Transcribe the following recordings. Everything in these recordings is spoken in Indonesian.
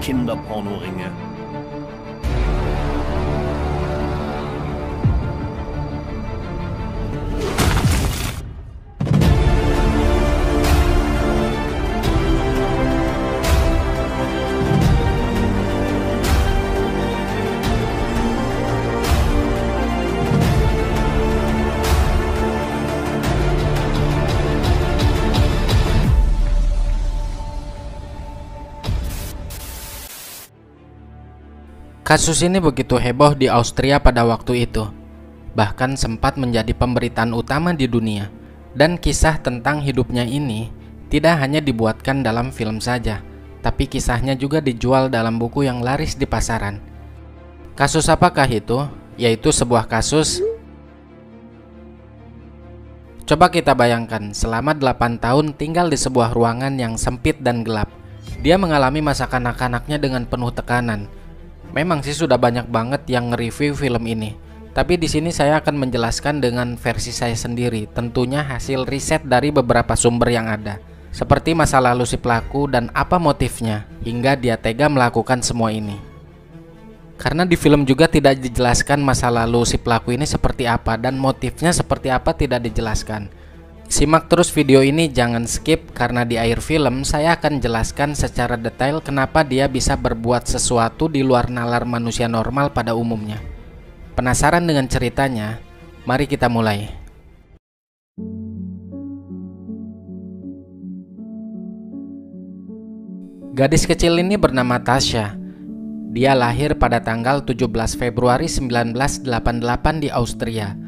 Kinderpornoringe. Kasus ini begitu heboh di Austria pada waktu itu, bahkan sempat menjadi pemberitaan utama di dunia. Dan kisah tentang hidupnya ini tidak hanya dibuatkan dalam film saja, tapi kisahnya juga dijual dalam buku yang laris di pasaran. Kasus apakah itu? Yaitu sebuah kasus. Coba kita bayangkan, selama 8 tahun tinggal di sebuah ruangan yang sempit dan gelap. Dia mengalami masa kanak-kanaknya dengan penuh tekanan. Memang sih sudah banyak banget yang nge-review film ini, tapi di sini saya akan menjelaskan dengan versi saya sendiri, tentunya hasil riset dari beberapa sumber yang ada, seperti masa lalu si pelaku dan apa motifnya hingga dia tega melakukan semua ini. Karena di film juga tidak dijelaskan masa lalu si pelaku ini seperti apa dan motifnya seperti apa tidak dijelaskan. Simak terus video ini, jangan skip, karena di akhir film saya akan jelaskan secara detail kenapa dia bisa berbuat sesuatu di luar nalar manusia normal pada umumnya. Penasaran dengan ceritanya? Mari kita mulai. Gadis kecil ini bernama Tasya. Dia lahir pada tanggal 17 Februari 1988 di Austria.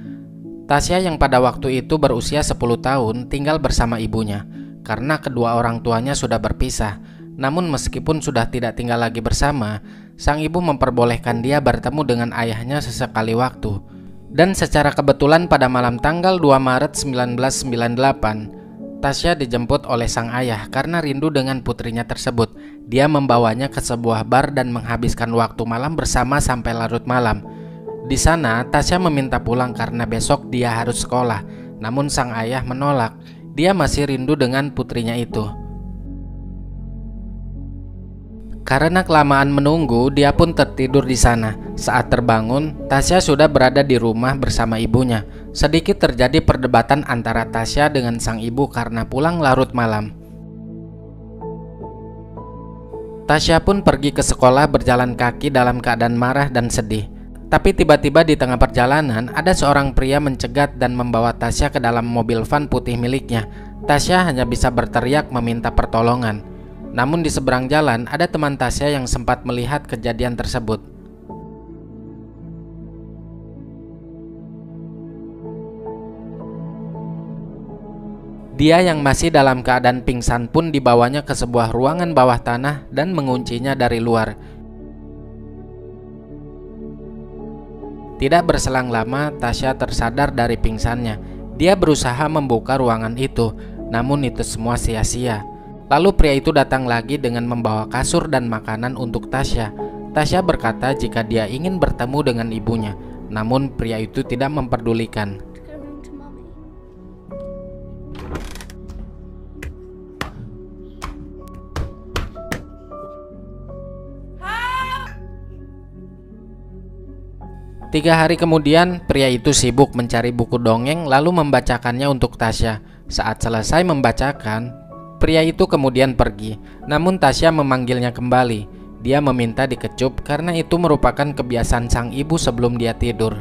Tasya yang pada waktu itu berusia 10 tahun tinggal bersama ibunya karena kedua orang tuanya sudah berpisah. Namun meskipun sudah tidak tinggal lagi bersama, sang ibu memperbolehkan dia bertemu dengan ayahnya sesekali waktu. Dan secara kebetulan pada malam tanggal 2 Maret 1998, Tasya dijemput oleh sang ayah karena rindu dengan putrinya tersebut. Dia membawanya ke sebuah bar dan menghabiskan waktu malam bersama sampai larut malam. Di sana, Tasya meminta pulang karena besok dia harus sekolah. Namun sang ayah menolak. Dia masih rindu dengan putrinya itu. Karena kelamaan menunggu, dia pun tertidur di sana. Saat terbangun, Tasya sudah berada di rumah bersama ibunya. Sedikit terjadi perdebatan antara Tasya dengan sang ibu karena pulang larut malam. Tasya pun pergi ke sekolah berjalan kaki dalam keadaan marah dan sedih. Tapi tiba-tiba di tengah perjalanan ada seorang pria mencegat dan membawa Tasya ke dalam mobil van putih miliknya. Tasya hanya bisa berteriak meminta pertolongan. Namun di seberang jalan ada teman Tasya yang sempat melihat kejadian tersebut. Dia yang masih dalam keadaan pingsan pun dibawanya ke sebuah ruangan bawah tanah dan menguncinya dari luar. Tidak berselang lama, Tasya tersadar dari pingsannya. Dia berusaha membuka ruangan itu, namun itu semua sia-sia. Lalu pria itu datang lagi dengan membawa kasur dan makanan untuk Tasya. Tasya berkata jika dia ingin bertemu dengan ibunya, namun pria itu tidak memperdulikan. Tiga hari kemudian, pria itu sibuk mencari buku dongeng lalu membacakannya untuk Tasya. Saat selesai membacakan, pria itu kemudian pergi. Namun Tasya memanggilnya kembali. Dia meminta dikecup karena itu merupakan kebiasaan sang ibu sebelum dia tidur.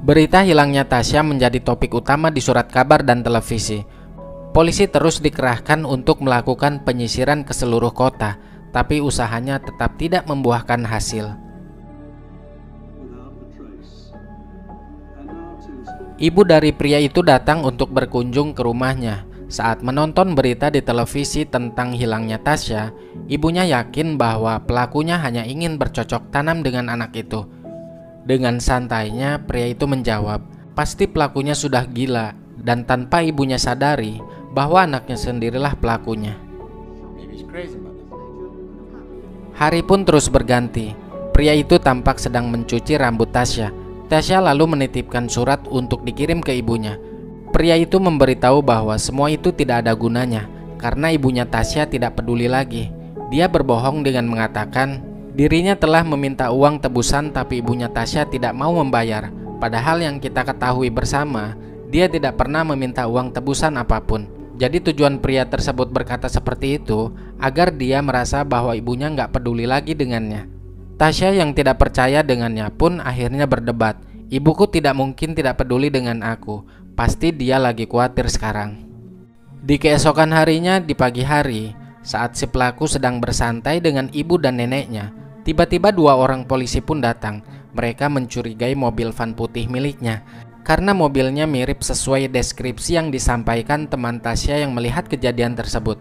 Berita hilangnya Tasya menjadi topik utama di surat kabar dan televisi. Polisi terus dikerahkan untuk melakukan penyisiran ke seluruh kota. Tapi usahanya tetap tidak membuahkan hasil. Ibu dari pria itu datang untuk berkunjung ke rumahnya. Saat menonton berita di televisi tentang hilangnya Tasya, ibunya yakin bahwa pelakunya hanya ingin bercocok tanam dengan anak itu. Dengan santainya, pria itu menjawab, pasti pelakunya sudah gila, dan tanpa ibunya sadari bahwa anaknya sendirilah pelakunya. Hari pun terus berganti. Pria itu tampak sedang mencuci rambut Tasya. Tasya lalu menitipkan surat untuk dikirim ke ibunya. Pria itu memberitahu bahwa semua itu tidak ada gunanya. karena ibunya Tasya tidak peduli lagi. Dia berbohong dengan mengatakan dirinya telah meminta uang tebusan tapi ibunya Tasya tidak mau membayar. Padahal yang kita ketahui bersama, dia tidak pernah meminta uang tebusan apapun. Jadi tujuan pria tersebut berkata seperti itu agar dia merasa bahwa ibunya nggak peduli lagi dengannya. Tasya yang tidak percaya dengannya pun akhirnya berdebat. Ibuku tidak mungkin tidak peduli dengan aku. Pasti dia lagi khawatir sekarang. Di keesokan harinya di pagi hari, saat si pelaku sedang bersantai dengan ibu dan neneknya, tiba-tiba 2 orang polisi pun datang. Mereka mencurigai mobil van putih miliknya karena mobilnya mirip sesuai deskripsi yang disampaikan teman Tasya yang melihat kejadian tersebut.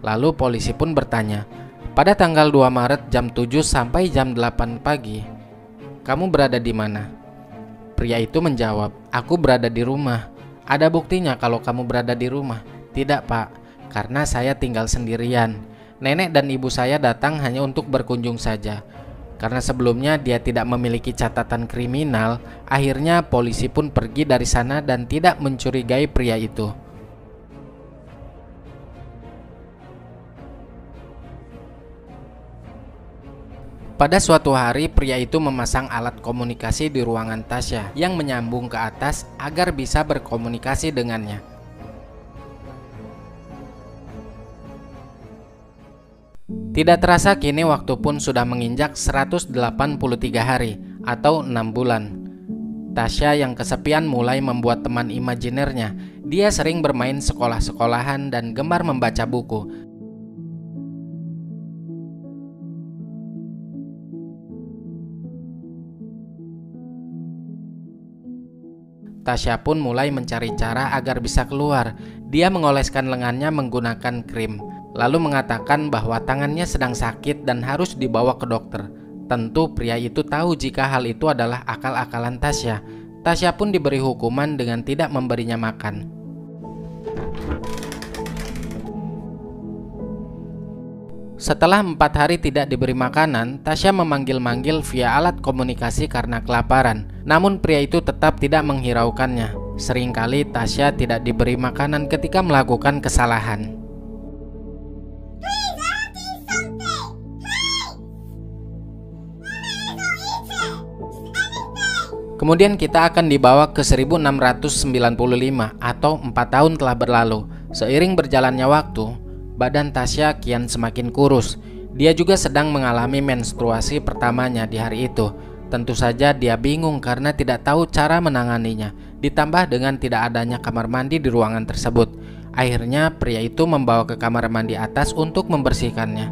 Lalu polisi pun bertanya, pada tanggal 2 Maret jam 7 sampai jam 8 pagi, kamu berada di mana? Pria itu menjawab, aku berada di rumah. Ada buktinya kalau kamu berada di rumah? Tidak pak, karena saya tinggal sendirian. Nenek dan ibu saya datang hanya untuk berkunjung saja. Karena sebelumnya dia tidak memiliki catatan kriminal, akhirnya polisi pun pergi dari sana dan tidak mencurigai pria itu. Pada suatu hari, pria itu memasang alat komunikasi di ruangan Tasya yang menyambung ke atas agar bisa berkomunikasi dengannya. Tidak terasa kini waktu pun sudah menginjak 183 hari atau 6 bulan. Tasya yang kesepian mulai membuat teman imajinernya. Dia sering bermain sekolah-sekolahan dan gemar membaca buku. Tasya pun mulai mencari cara agar bisa keluar. Dia mengoleskan lengannya menggunakan krim, lalu mengatakan bahwa tangannya sedang sakit dan harus dibawa ke dokter. Tentu pria itu tahu jika hal itu adalah akal-akalan Tasya. Tasya pun diberi hukuman dengan tidak memberinya makan. Setelah 4 hari tidak diberi makanan, Tasya memanggil-manggil via alat komunikasi karena kelaparan. Namun pria itu tetap tidak menghiraukannya. Seringkali Tasya tidak diberi makanan ketika melakukan kesalahan. Kemudian kita akan dibawa ke 1695 atau 4 tahun telah berlalu. Seiring berjalannya waktu, badan Tasya kian semakin kurus. Dia juga sedang mengalami menstruasi pertamanya di hari itu. Tentu saja dia bingung karena tidak tahu cara menanganinya. Ditambah dengan tidak adanya kamar mandi di ruangan tersebut. Akhirnya pria itu membawa ke kamar mandi atas untuk membersihkannya.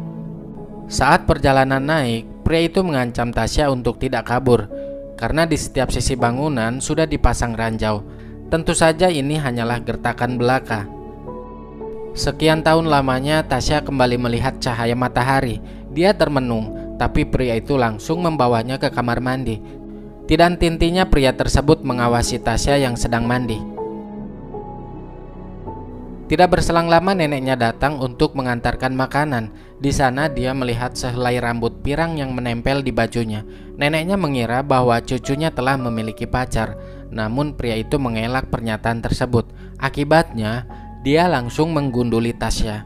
Saat perjalanan naik, pria itu mengancam Tasya untuk tidak kabur karena di setiap sisi bangunan sudah dipasang ranjau. Tentu saja ini hanyalah gertakan belaka. Sekian tahun lamanya Tasya kembali melihat cahaya matahari. Dia termenung, tapi pria itu langsung membawanya ke kamar mandi. Tidak henti-hentinya pria tersebut mengawasi Tasya yang sedang mandi. Tidak berselang lama neneknya datang untuk mengantarkan makanan. Di sana dia melihat sehelai rambut pirang yang menempel di bajunya. Neneknya mengira bahwa cucunya telah memiliki pacar. Namun pria itu mengelak pernyataan tersebut. Akibatnya dia langsung menggunduli Tasya.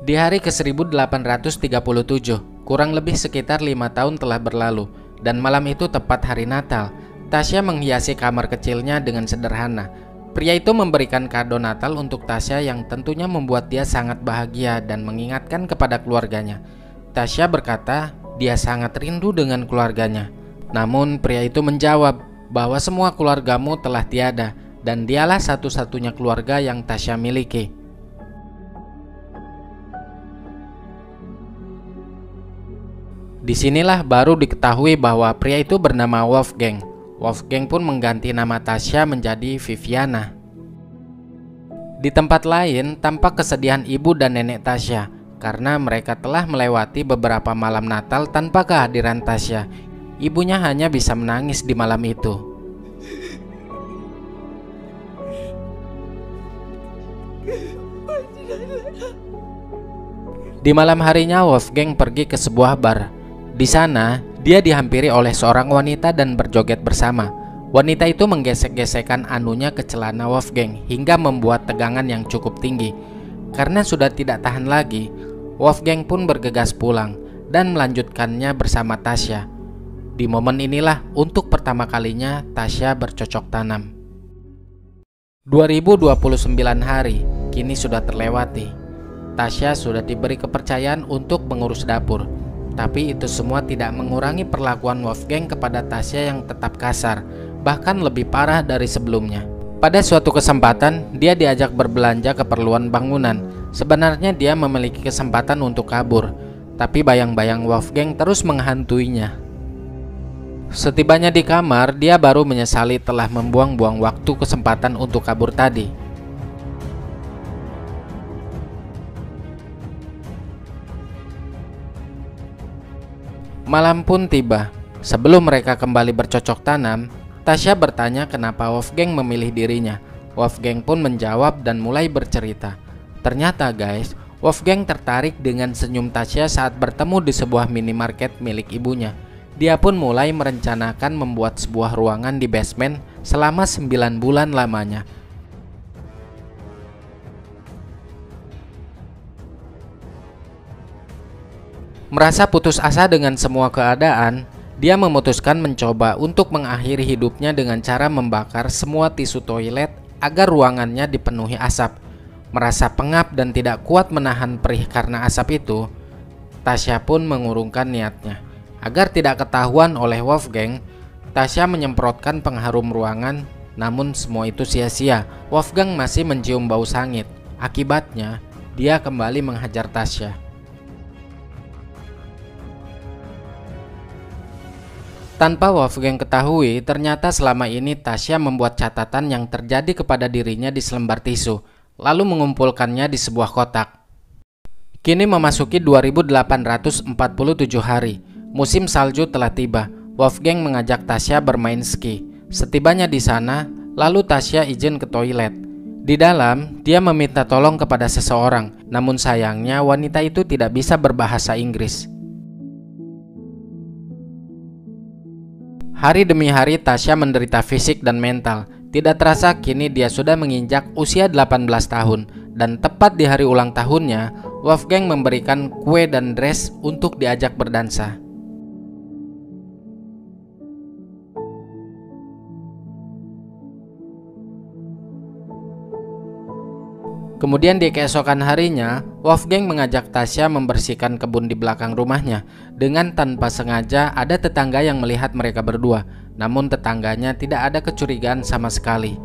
Di hari ke-1837, kurang lebih sekitar 5 tahun telah berlalu, dan malam itu tepat hari Natal. Tasya menghiasi kamar kecilnya dengan sederhana. Pria itu memberikan kado Natal untuk Tasya yang tentunya membuat dia sangat bahagia dan mengingatkan kepada keluarganya. Tasya berkata dia sangat rindu dengan keluarganya. Namun pria itu menjawab bahwa semua keluargamu telah tiada dan dialah satu-satunya keluarga yang Tasya miliki. Disinilah baru diketahui bahwa pria itu bernama Wolfgang. Wolfgang pun mengganti nama Tasya menjadi Viviana. Di tempat lain tampak kesedihan ibu dan nenek Tasya karena mereka telah melewati beberapa malam Natal tanpa kehadiran Tasya. Ibunya hanya bisa menangis di malam itu. Di malam harinya Wolfgang pergi ke sebuah bar. Di sana dia dihampiri oleh seorang wanita dan berjoget bersama. Wanita itu menggesek-gesekkan anunya ke celana Wolfgang hingga membuat tegangan yang cukup tinggi. Karena sudah tidak tahan lagi, Wolfgang pun bergegas pulang dan melanjutkannya bersama Tasya. Di momen inilah untuk pertama kalinya Tasya bercocok tanam. 2029 hari kini sudah terlewati. Tasya sudah diberi kepercayaan untuk mengurus dapur. Tapi itu semua tidak mengurangi perlakuan Wolfgang kepada Tasya yang tetap kasar, bahkan lebih parah dari sebelumnya. Pada suatu kesempatan, dia diajak berbelanja keperluan bangunan. Sebenarnya dia memiliki kesempatan untuk kabur, tapi bayang-bayang Wolfgang terus menghantuinya. Setibanya di kamar, dia baru menyesali telah membuang-buang waktu kesempatan untuk kabur tadi. Malam pun tiba. Sebelum mereka kembali bercocok tanam, Tasya bertanya kenapa Wolfgang memilih dirinya. Wolfgang pun menjawab dan mulai bercerita. Ternyata guys, Wolfgang tertarik dengan senyum Tasya saat bertemu di sebuah minimarket milik ibunya. Dia pun mulai merencanakan membuat sebuah ruangan di basement selama 9 bulan lamanya. Merasa putus asa dengan semua keadaan, dia memutuskan mencoba untuk mengakhiri hidupnya dengan cara membakar semua tisu toilet agar ruangannya dipenuhi asap. Merasa pengap dan tidak kuat menahan perih karena asap itu, Tasya pun mengurungkan niatnya. Agar tidak ketahuan oleh Wolfgang, Tasya menyemprotkan pengharum ruangan, namun semua itu sia-sia. Wolfgang masih mencium bau sangit. Akibatnya, dia kembali menghajar Tasya. Tanpa Wolfgang ketahui, ternyata selama ini Tasya membuat catatan yang terjadi kepada dirinya di selembar tisu, lalu mengumpulkannya di sebuah kotak. Kini memasuki 2847 hari. Musim salju telah tiba. Wolfgang mengajak Tasya bermain ski. Setibanya di sana, lalu Tasya izin ke toilet. Di dalam, dia meminta tolong kepada seseorang, namun sayangnya wanita itu tidak bisa berbahasa Inggris. Hari demi hari Tasya menderita fisik dan mental. Tidak terasa kini dia sudah menginjak usia 18 tahun. Dan tepat di hari ulang tahunnya, Wolfgang memberikan kue dan dress untuk diajak berdansa. Kemudian di keesokan harinya, Wolfgang mengajak Tasya membersihkan kebun di belakang rumahnya. Dengan tanpa sengaja ada tetangga yang melihat mereka berdua, namun tetangganya tidak ada kecurigaan sama sekali.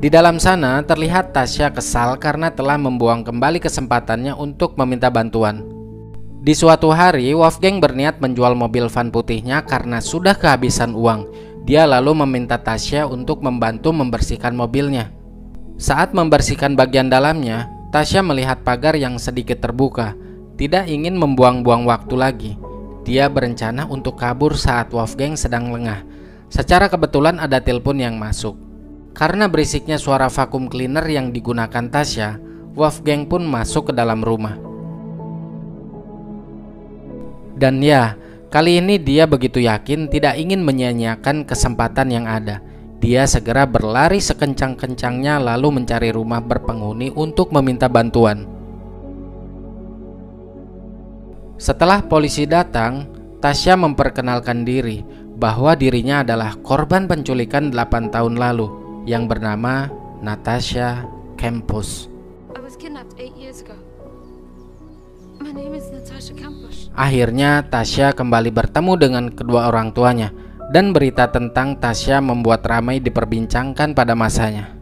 Di dalam sana terlihat Tasya kesal karena telah membuang kembali kesempatannya untuk meminta bantuan. Di suatu hari, Wolfgang berniat menjual mobil van putihnya karena sudah kehabisan uang. Dia lalu meminta Tasya untuk membantu membersihkan mobilnya. Saat membersihkan bagian dalamnya, Tasya melihat pagar yang sedikit terbuka. Tidak ingin membuang-buang waktu lagi. Dia berencana untuk kabur saat Wolfgang sedang lengah. Secara kebetulan ada telepon yang masuk. Karena berisiknya suara vakum cleaner yang digunakan Tasya, Wolfgang pun masuk ke dalam rumah. Dan ya, kali ini dia begitu yakin tidak ingin menyia-nyiakan kesempatan yang ada. Dia segera berlari sekencang-kencangnya lalu mencari rumah berpenghuni untuk meminta bantuan. Setelah polisi datang, Tasya memperkenalkan diri bahwa dirinya adalah korban penculikan 8 tahun lalu yang bernama Natasha Campos. Akhirnya Tasya kembali bertemu dengan kedua orang tuanya. Dan berita tentang Tasya membuat ramai diperbincangkan pada masanya.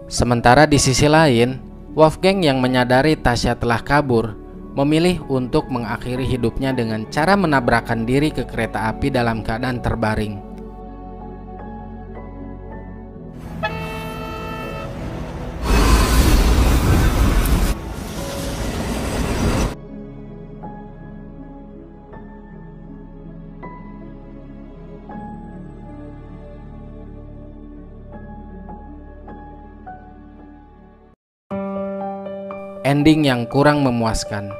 Sementara di sisi lain, Wolfgang yang menyadari Tasya telah kabur, memilih untuk mengakhiri hidupnya dengan cara menabrakkan diri ke kereta api dalam keadaan terbaring. Ending yang kurang memuaskan.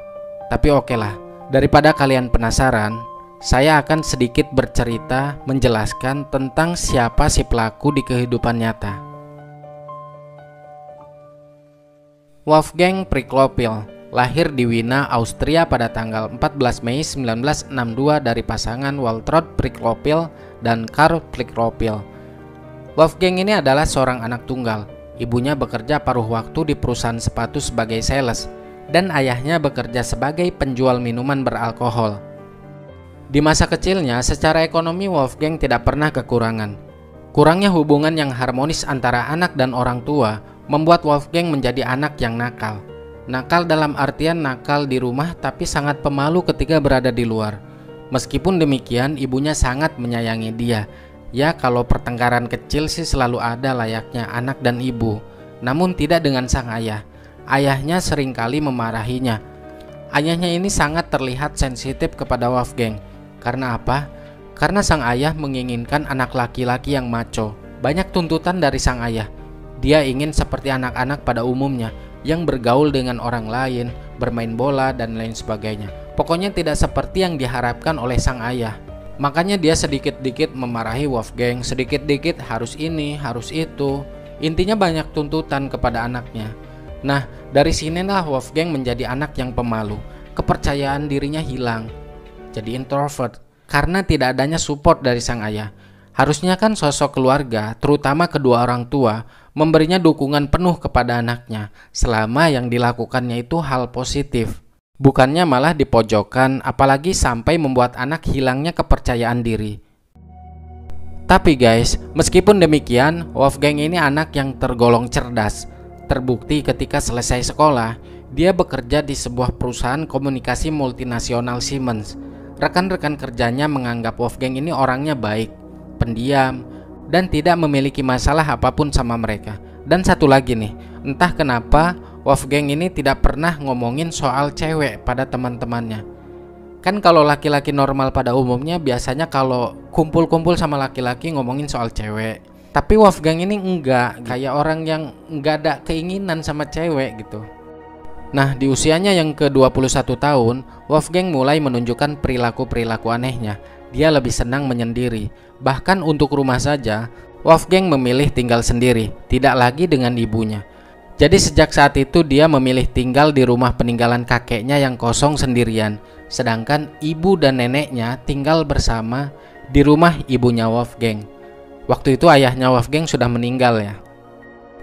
Tapi oke lah, daripada kalian penasaran, saya akan sedikit bercerita menjelaskan tentang siapa si pelaku di kehidupan nyata. Wolfgang Priklopil lahir di Wina, Austria pada tanggal 14 Mei 1962 dari pasangan Waltraud Priklopil dan Karl Priklopil. Wolfgang ini adalah seorang anak tunggal. Ibunya bekerja paruh waktu di perusahaan sepatu sebagai sales, dan ayahnya bekerja sebagai penjual minuman beralkohol. Di masa kecilnya, secara ekonomi Wolfgang tidak pernah kekurangan. Kurangnya hubungan yang harmonis antara anak dan orang tua membuat Wolfgang menjadi anak yang nakal. Nakal dalam artian nakal di rumah tapi sangat pemalu ketika berada di luar. Meskipun demikian, ibunya sangat menyayangi dia. Ya, kalau pertengkaran kecil sih selalu ada layaknya anak dan ibu. Namun tidak dengan sang ayah. Ayahnya seringkali memarahinya. Ayahnya ini sangat terlihat sensitif kepada Wolfgang. Karena apa? Karena sang ayah menginginkan anak laki-laki yang macho. Banyak tuntutan dari sang ayah. Dia ingin seperti anak-anak pada umumnya, yang bergaul dengan orang lain, bermain bola, dan lain sebagainya. Pokoknya tidak seperti yang diharapkan oleh sang ayah. Makanya dia sedikit-dikit memarahi Wolfgang, sedikit-dikit harus ini, harus itu. Intinya banyak tuntutan kepada anaknya. Nah, dari sinilah Wolfgang menjadi anak yang pemalu. Kepercayaan dirinya hilang. Jadi introvert karena tidak adanya support dari sang ayah. Harusnya kan sosok keluarga, terutama kedua orang tua, memberinya dukungan penuh kepada anaknya selama yang dilakukannya itu hal positif. Bukannya malah dipojokkan, apalagi sampai membuat anak hilangnya kepercayaan diri. Tapi guys, meskipun demikian, Wolfgang ini anak yang tergolong cerdas. Terbukti ketika selesai sekolah, dia bekerja di sebuah perusahaan komunikasi multinasional Siemens. Rekan-rekan kerjanya menganggap Wolfgang ini orangnya baik, pendiam, dan tidak memiliki masalah apapun sama mereka. Dan satu lagi nih, entah kenapa Wolfgang ini tidak pernah ngomongin soal cewek pada teman-temannya. Kan kalau laki-laki normal pada umumnya biasanya kalau kumpul-kumpul sama laki-laki ngomongin soal cewek. Tapi Wolfgang ini enggak, kayak orang yang enggak ada keinginan sama cewek gitu. Nah, di usianya yang ke-21 tahun, Wolfgang mulai menunjukkan perilaku-perilaku anehnya. Dia lebih senang menyendiri. Bahkan untuk rumah saja, Wolfgang memilih tinggal sendiri, tidak lagi dengan ibunya. Jadi sejak saat itu dia memilih tinggal di rumah peninggalan kakeknya yang kosong sendirian. Sedangkan ibu dan neneknya tinggal bersama di rumah ibunya Wolfgang. Waktu itu ayahnya Wolfgang sudah meninggal ya.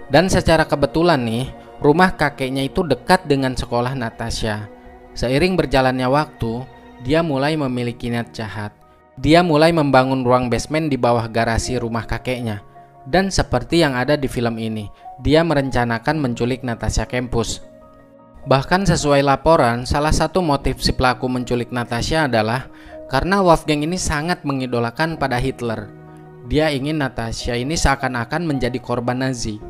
Dan secara kebetulan nih, rumah kakeknya itu dekat dengan sekolah Natasha. Seiring berjalannya waktu, dia mulai memiliki niat jahat. Dia mulai membangun ruang basement di bawah garasi rumah kakeknya. Dan seperti yang ada di film ini, dia merencanakan menculik Natasha Campus. Bahkan sesuai laporan, salah satu motif si pelaku menculik Natasha adalah karena Wolfgang ini sangat mengidolakan pada Hitler. Dia ingin Natasha ini seakan-akan menjadi korban Nazi.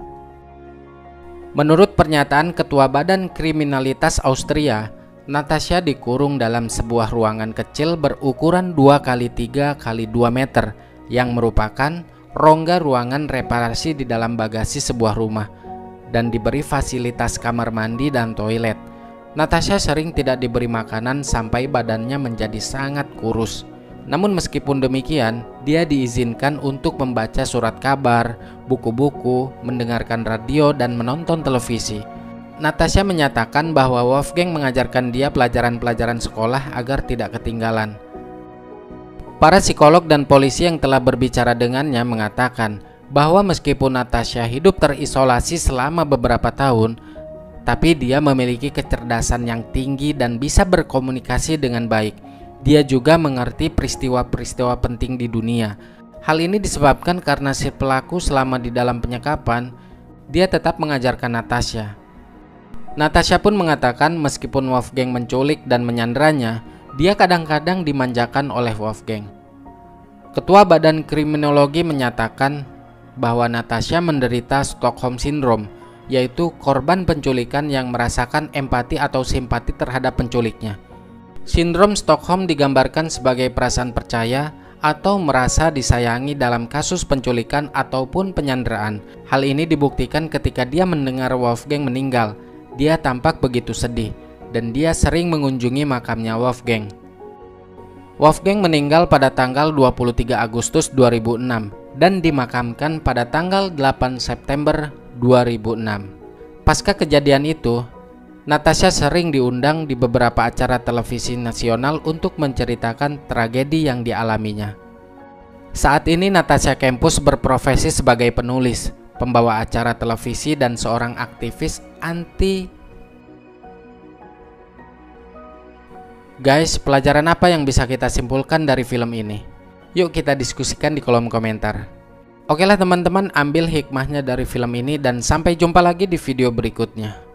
Menurut pernyataan Ketua Badan Kriminalitas Austria, Natasha dikurung dalam sebuah ruangan kecil berukuran 2x3x2 meter yang merupakan rongga ruangan reparasi di dalam bagasi sebuah rumah dan diberi fasilitas kamar mandi dan toilet. Natasha sering tidak diberi makanan sampai badannya menjadi sangat kurus. Namun meskipun demikian, dia diizinkan untuk membaca surat kabar, buku-buku, mendengarkan radio, dan menonton televisi. Natasha menyatakan bahwa Wolfgang mengajarkan dia pelajaran-pelajaran sekolah agar tidak ketinggalan. Para psikolog dan polisi yang telah berbicara dengannya mengatakan bahwa meskipun Natasha hidup terisolasi selama beberapa tahun, tapi dia memiliki kecerdasan yang tinggi dan bisa berkomunikasi dengan baik. Dia juga mengerti peristiwa-peristiwa penting di dunia. Hal ini disebabkan karena si pelaku selama di dalam penyekapan, dia tetap mengajarkan Natasha. Natasha pun mengatakan meskipun Wolfgang menculik dan menyanderanya, dia kadang-kadang dimanjakan oleh Wolfgang. Ketua Badan Kriminologi menyatakan bahwa Natasha menderita Stockholm Syndrome, yaitu korban penculikan yang merasakan empati atau simpati terhadap penculiknya. Sindrom Stockholm digambarkan sebagai perasaan percaya atau merasa disayangi dalam kasus penculikan ataupun penyanderaan. Hal ini dibuktikan ketika dia mendengar Wolfgang meninggal. Dia tampak begitu sedih. dan dia sering mengunjungi makamnya Wolfgang. Wolfgang meninggal pada tanggal 23 Agustus 2006 dan dimakamkan pada tanggal 8 September 2006. Pasca kejadian itu, Natasha sering diundang di beberapa acara televisi nasional untuk menceritakan tragedi yang dialaminya. Saat ini Natasha Campus berprofesi sebagai penulis, pembawa acara televisi, dan seorang aktivis anti. Guys, pelajaran apa yang bisa kita simpulkan dari film ini? Yuk kita diskusikan di kolom komentar. Oke lah teman-teman, ambil hikmahnya dari film ini dan sampai jumpa lagi di video berikutnya.